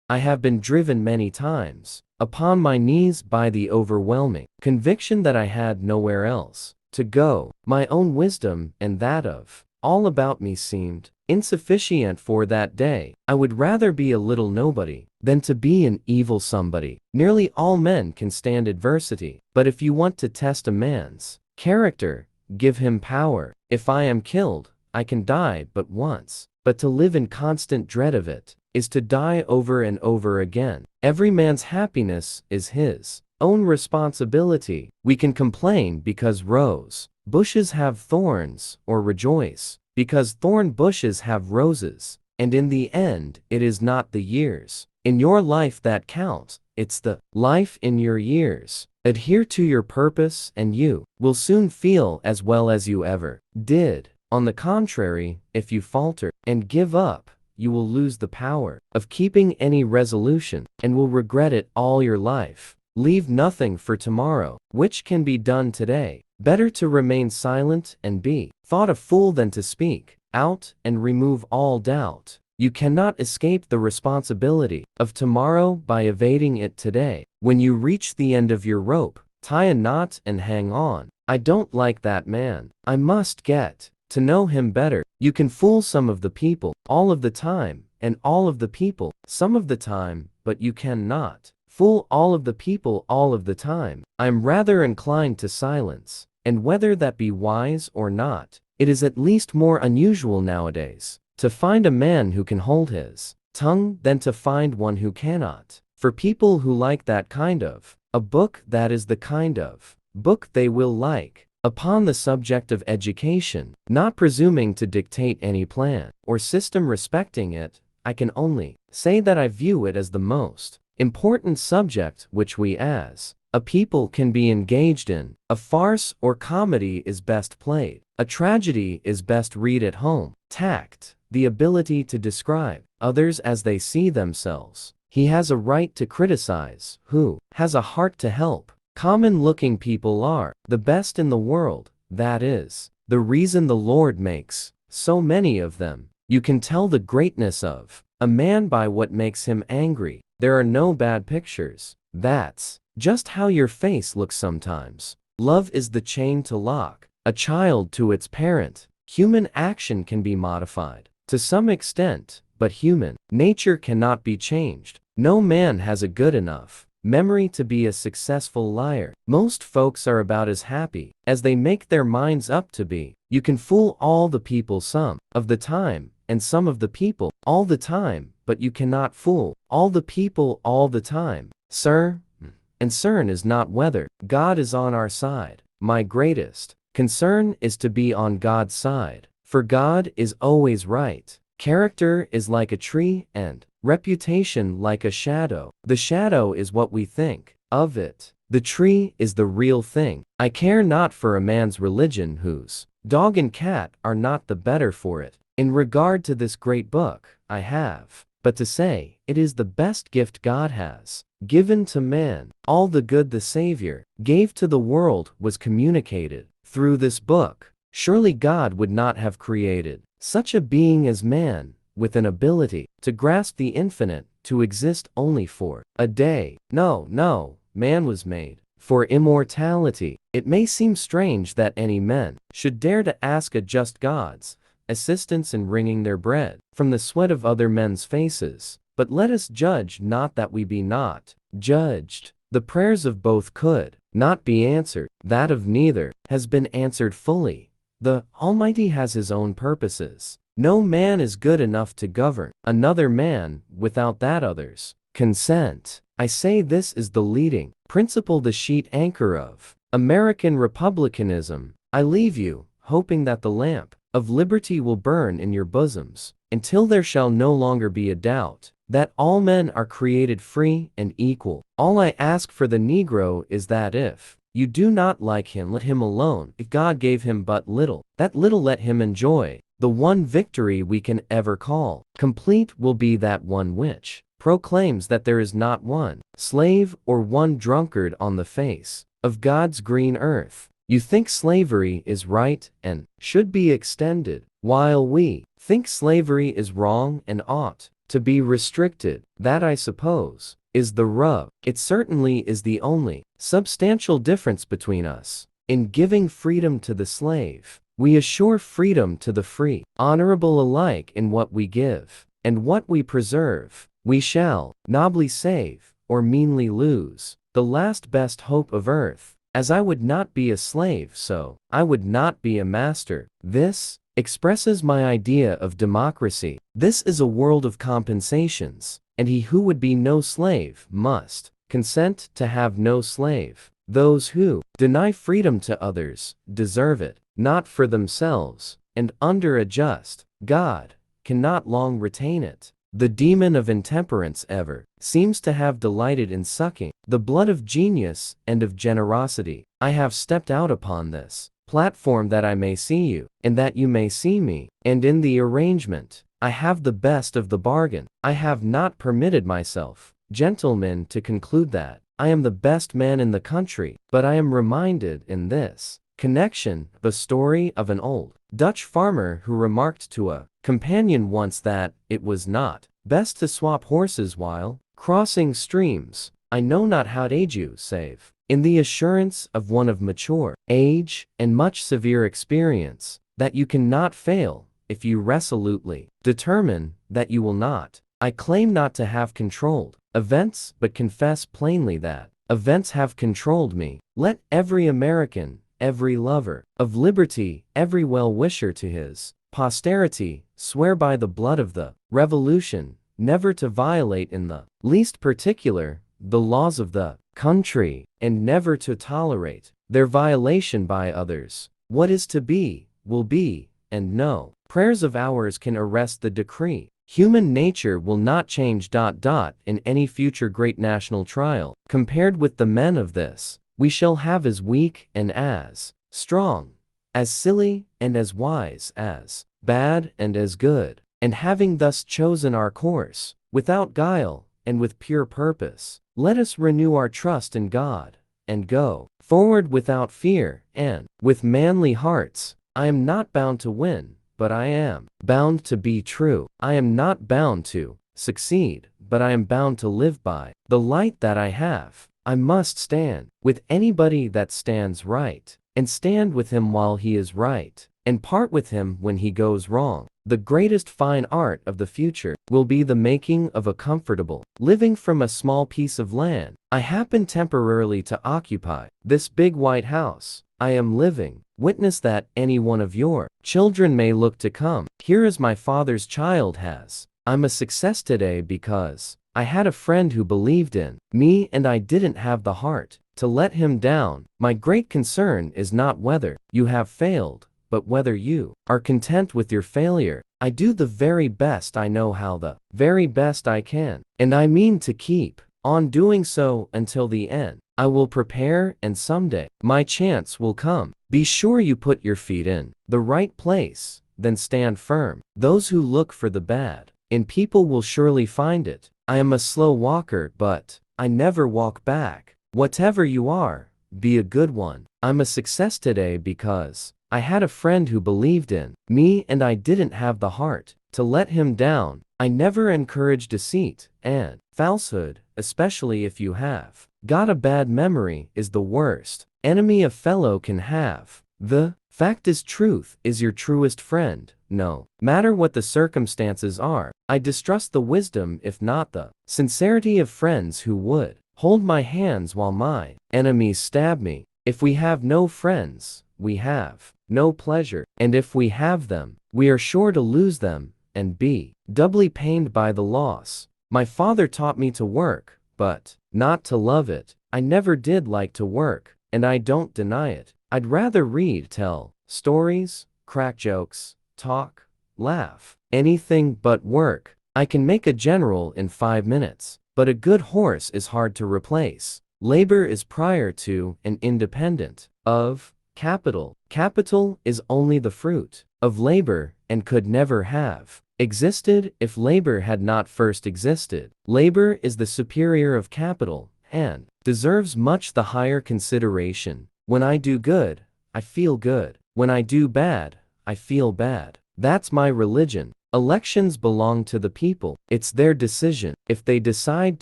I have been driven many times upon my knees by the overwhelming conviction that I had nowhere else to go. My own wisdom and that of all about me seemed insufficient for that day. I would rather be a little nobody than to be an evil somebody. Nearly all men can stand adversity, but if you want to test a man's character, give him power. If I am killed, I can die but once, but to live in constant dread of it is to die over and over again. Every man's happiness is his own responsibility. We can complain because rose bushes have thorns, or rejoice because thorn bushes have roses, and in the end it is not the years in your life that count, it's the life in your years. Adhere to your purpose and you will soon feel as well as you ever did. On the contrary, if you falter and give up, you will lose the power of keeping any resolution and will regret it all your life. Leave nothing for tomorrow, which can be done today. Better to remain silent and be thought a fool than to speak out and remove all doubt. You cannot escape the responsibility of tomorrow by evading it today. When you reach the end of your rope, tie a knot and hang on. I don't like that man. I must get to know him better. You can fool some of the people all of the time, and all of the people some of the time, but you cannot fool all of the people all of the time. I'm rather inclined to silence, and whether that be wise or not, it is at least more unusual nowadays to find a man who can hold his tongue than to find one who cannot. For people who like that kind of a book, that is the kind of book they will like. Upon the subject of education, not presuming to dictate any plan or system respecting it, I can only say that I view it as the most important subject which we as a people can be engaged in. A farce or comedy is best played. A tragedy is best read at home. Tact, the ability to describe others as they see themselves. He has a right to criticize who has a heart to help. Common-looking people are the best in the world. That is the reason the Lord makes so many of them. You can tell the greatness of a man by what makes him angry. There are no bad pictures. That's just how your face looks sometimes. Love is the chain to lock a child to its parent. Human action can be modified to some extent, but human nature cannot be changed. No man has a good enough memory to be a successful liar. Most folks are about as happy as they make their minds up to be. You can fool all the people some of the time, and some of the people all the time, but you cannot fool all the people all the time. Sir, and concern is not whether God is on our side. My greatest concern is to be on God's side, for God is always right. Character is like a tree and reputation like a shadow. The shadow is what we think of it. The tree is the real thing. I care not for a man's religion whose dog and cat are not the better for it. In regard to this great book, I have but to say, it is the best gift God has given to man. All the good the Savior gave to the world was communicated through this book. Surely God would not have created such a being as man, with an ability to grasp the infinite, to exist only for a day. No, man was made for immortality. It may seem strange that any men should dare to ask a just God's assistance in wringing their bread from the sweat of other men's faces, but let us judge not that we be not judged. The prayers of both could not be answered. That of neither has been answered fully. The Almighty has His own purposes. No man is good enough to govern another man without that other's consent. I say this is the leading principle, the sheet anchor of American republicanism. I leave you, hoping that the lamp of liberty will burn in your bosoms, until there shall no longer be a doubt that all men are created free and equal. All I ask for the Negro is that if you do not like him, let him alone. If God gave him but little, that little let him enjoy. The one victory we can ever call complete will be that one which proclaims that there is not one slave or one drunkard on the face of God's green earth. You think slavery is right and should be extended, while we think slavery is wrong and ought to be restricted. That, I suppose, is the rub. It certainly is the only substantial difference between us. In giving freedom to the slave, we assure freedom to the free, honorable alike in what we give and what we preserve. We shall nobly save or meanly lose the last best hope of earth. As I would not be a slave, so I would not be a master. This expresses my idea of democracy. This is a world of compensations, and he who would be no slave must consent to have no slave. Those who deny freedom to others deserve it, not for themselves, and under a just God cannot long retain it. The demon of intemperance ever seems to have delighted in sucking the blood of genius and of generosity. I have stepped out upon this platform that I may see you, and that you may see me, and in the arrangement, I have the best of the bargain. I have not permitted myself, gentlemen, to conclude that I am the best man in the country, but I am reminded in this connection the story of an old Dutch farmer who remarked to a companion once that it was not best to swap horses while crossing streams. I know not how to aid you save in the assurance of one of mature age and much severe experience, that you cannot fail if you resolutely determine that you will not. I claim not to have controlled events, but confess plainly that events have controlled me. Let every American, every lover of liberty, every well-wisher to his posterity, swear by the blood of the Revolution never to violate in the least particular the laws of the country, and never to tolerate their violation by others. What is to be, will be, and no prayers of ours can arrest the decree. Human nature will not change ... in any future great national trial. Compared with the men of this, we shall have as weak and as strong, as silly and as wise, as bad and as good. And having thus chosen our course, without guile and with pure purpose, let us renew our trust in God, and go forward without fear, and with manly hearts. I am not bound to win, but I am bound to be true. I am not bound to succeed, but I am bound to live by the light that I have. I must stand with anybody that stands right, and stand with him while he is right, and part with him when he goes wrong. The greatest fine art of the future will be the making of a comfortable living from a small piece of land. I happen temporarily to occupy this big white house. I am living witness that any one of your children may look to come. Here as my father's child has. I'm a success today because I had a friend who believed in me, and I didn't have the heart to let him down. My great concern is not whether you have failed, but whether you are content with your failure. I do the very best I know how, the very best I can, and I mean to keep on doing so until the end. I will prepare, and someday my chance will come. Be sure you put your feet in the right place, then stand firm. Those who look for the bad in people will surely find it. I am a slow walker, but I never walk back. Whatever you are, be a good one. I'm a success today because I had a friend who believed in me, and I didn't have the heart to let him down. I never encourage deceit and falsehood, especially if you have got a bad memory, is the worst enemy a fellow can have. The fact is, truth is your truest friend, no matter what the circumstances are. I distrust the wisdom, if not the sincerity, of friends who would hold my hands while my enemies stab me. If we have no friends, we have no pleasure, and if we have them, we are sure to lose them, and be doubly pained by the loss. My father taught me to work, but not to love it. I never did like to work, and I don't deny it. I'd rather read, tell stories, crack jokes, talk, laugh, anything but work. I can make a general in 5 minutes, but a good horse is hard to replace. Labor is prior to and independent of capital. Capital is only the fruit of labor, and could never have existed if labor had not first existed. Labor is the superior of capital, and deserves much the higher consideration. When I do good, I feel good. When I do bad, I feel bad. That's my religion. Elections belong to the people. It's their decision. If they decide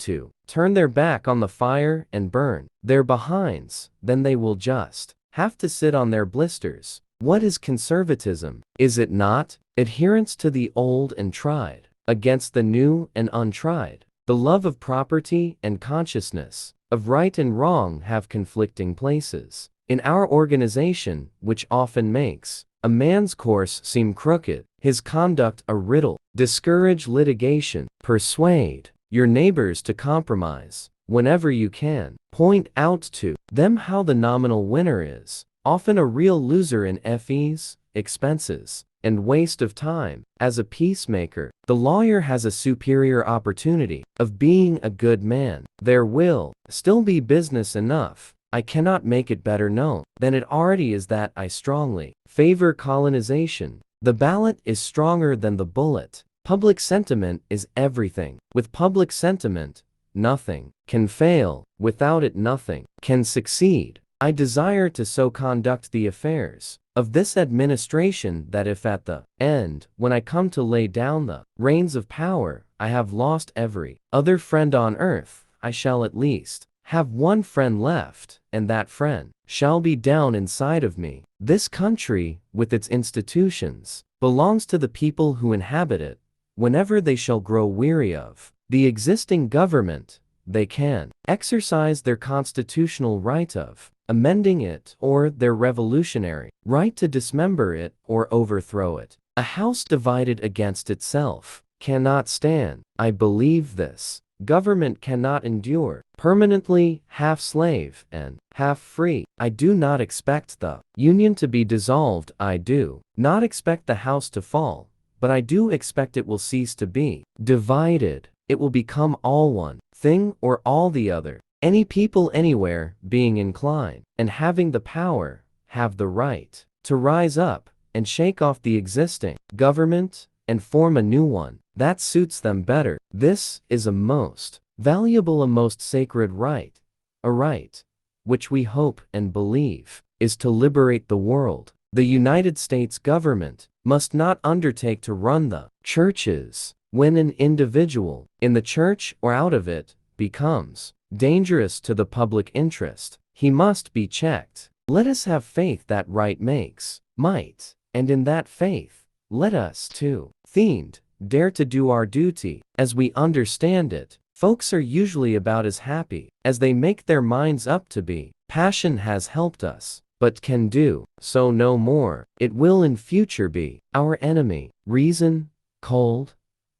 to turn their back on the fire and burn their behinds, then they will just have to sit on their blisters. What is conservatism? Is it not adherence to the old and tried, against the new and untried? The love of property and consciousness of right and wrong have conflicting places in our organization, which often makes a man's course seem crooked, his conduct a riddle. Discourage litigation. Persuade your neighbors to compromise. Whenever you can, point out to them how the nominal winner is often a real loser in fees, expenses, and waste of time. As a peacemaker, the lawyer has a superior opportunity of being a good man. There will still be business enough. I cannot make it better known than it already is that I strongly favor colonization. The ballot is stronger than the bullet. Public sentiment is everything. With public sentiment, nothing can fail. Without it, nothing can succeed. I desire to so conduct the affairs of this administration that if at the end, when I come to lay down the reins of power, I have lost every other friend on earth, I shall at least have one friend left, and that friend shall be down inside of me. This country, with its institutions, belongs to the people who inhabit it. Whenever they shall grow weary of the existing government, they can exercise their constitutional right of amending it, or their revolutionary right to dismember it or overthrow it. A house divided against itself cannot stand. I believe this. Government cannot endure permanently, half slave and half free. I do not expect the union to be dissolved. I do not expect the house to fall, but I do expect it will cease to be divided. It will become all one thing or all the other. Any people anywhere being inclined and having the power have the right to rise up and shake off the existing government and form a new one that suits them better. This is a most valuable, a most sacred right, a right which we hope and believe is to liberate the world. The United States government must not undertake to run the churches. When an individual in the church or out of it becomes dangerous to the public interest, he must be checked. Let us have faith that right makes might, and in that faith, let us too, fiend, dare to do our duty. As we understand it, folks are usually about as happy as they make their minds up to be. Passion has helped us, but can do so no more. It will in future be our enemy. Reason, cold,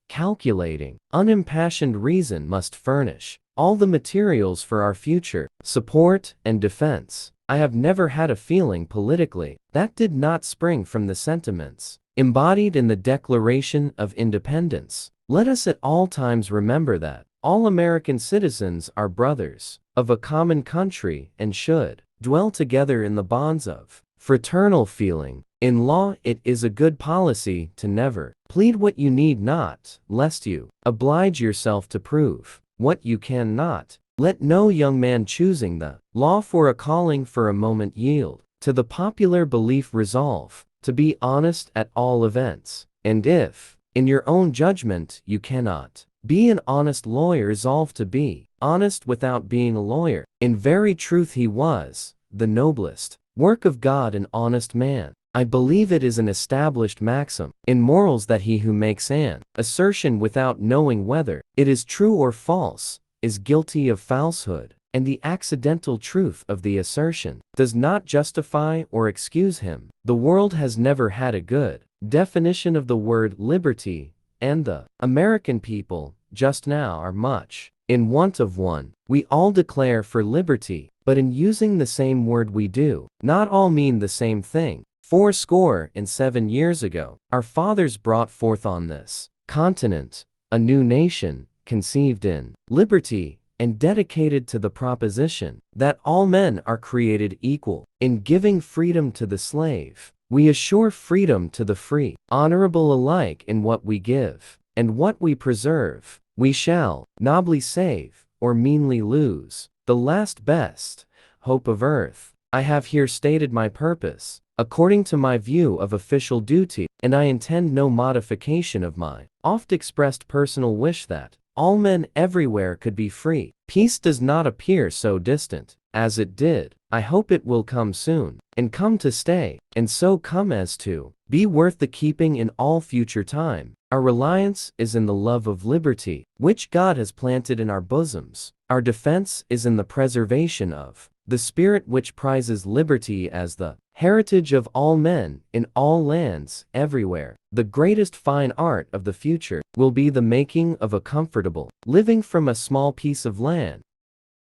calculating, unimpassioned reason must furnish all the materials for our future support and defense. I have never had a feeling politically that did not spring from the sentiments embodied in the Declaration of Independence. Let us at all times remember that all American citizens are brothers of a common country and should dwell together in the bonds of fraternal feeling. In law, it is a good policy to never plead what you need not, lest you oblige yourself to prove what you cannot. Let no young man choosing the law for a calling for a moment yield to the popular belief. Resolve to be honest at all events, and if, in your own judgment, you cannot be an honest lawyer, resolve to be honest without being a lawyer. In very truth, he was the noblest work of God, an honest man. I believe it is an established maxim in morals that he who makes an assertion without knowing whether it is true or false is guilty of falsehood, and the accidental truth of the assertion does not justify or excuse him. The world has never had a good definition of the word liberty, and the American people just now are much in want of one. We all declare for liberty, but in using the same word we do not all mean the same thing. 47 years ago, our fathers brought forth on this continent a new nation, conceived in liberty and dedicated to the proposition that all men are created equal. In giving freedom to the slave, we assure freedom to the free, honorable alike in what we give and what we preserve. We shall nobly save or meanly lose the last best hope of earth. I have here stated my purpose according to my view of official duty, and I intend no modification of my oft-expressed personal wish that all men everywhere could be free. Peace does not appear so distant as it did. I hope it will come soon, and come to stay, and so come as to be worth the keeping in all future time. Our reliance is in the love of liberty, which God has planted in our bosoms. Our defense is in the preservation of the spirit which prizes liberty as the heritage of all men, in all lands, everywhere. The greatest fine art of the future will be the making of a comfortable living from a small piece of land,